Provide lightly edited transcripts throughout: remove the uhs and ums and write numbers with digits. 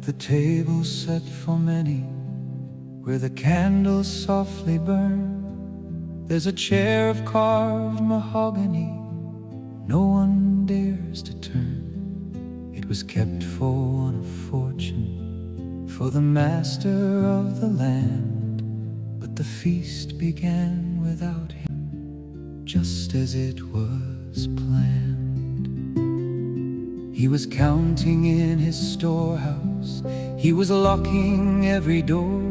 At the table set for many, where the candles softly burn, there's a chair of carved mahogany no one dares to turn. It was kept for one of fortune, for the master of the land. But the feast began without him, just as it was planned. He was counting in his storehouse, he was locking every door.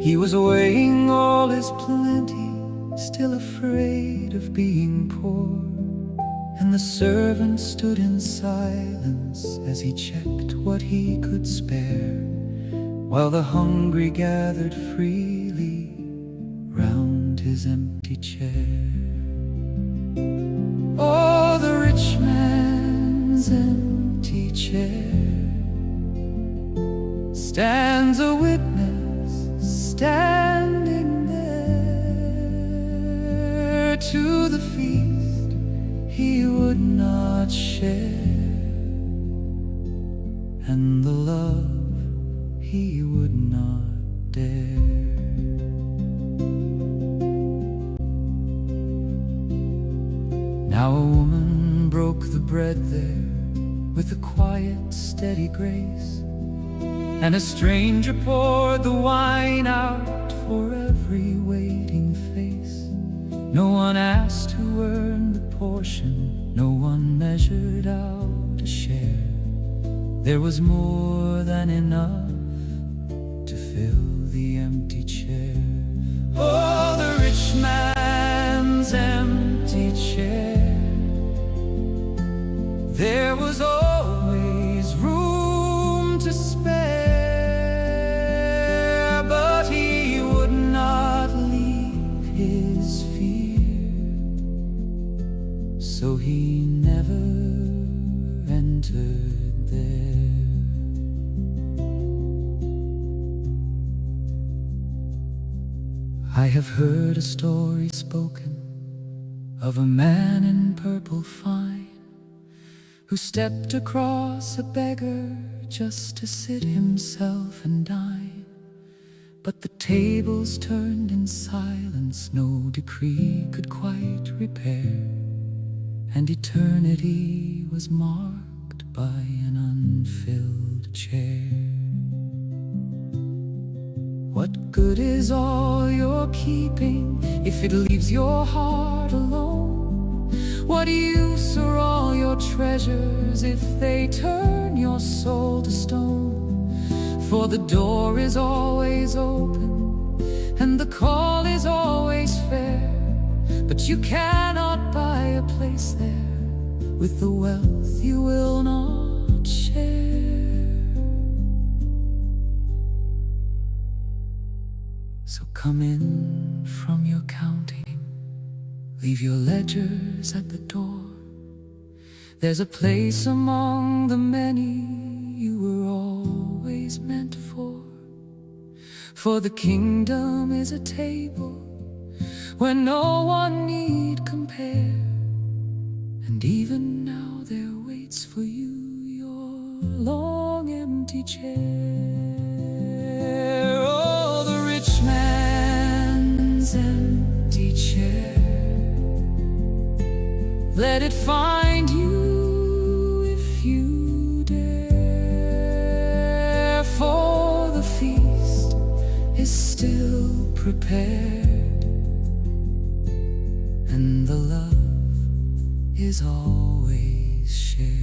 He was weighing all his plenty, still afraid of being poor. And the servant stood in silence as he checked what he could spare, while the hungry gathered freely round his empty chair. Oh, the rich man's empty chair stands a witness, standing there to the feast he would not share, and the love he would not dare. Now a woman broke the bread there with a quiet, steady grace, and a stranger poured the wine out for every waiting face. No one asked who earned the portion, no one measured out a share. There was more than enough to fill the empty chair. Oh, the rich man's empty chair. There was always room to spare, but he would not leave his fear, so he never entered there. I have heard a story spoken of a man in purple fine, who stepped across a beggar just to sit himself and dine. But the tables turned in silence, no decree could quite repair, and eternity was marked by an unfilled chair. What good is all your keeping if it leaves your heart alone? What use are all your treasures if they turn your soul to stone? For the door is always open and the call is always fair, but you cannot buy a place there with the wealth you will not share. So come in from your counting, leave your ledgers at the door. There's a place among the many you were always meant for. For the kingdom is a table where no one need compare, and even now there waits for you your long empty chair. Oh, the rich man's empty chair, let it find you if you dare, for the feast is still prepared, and the love is always shared.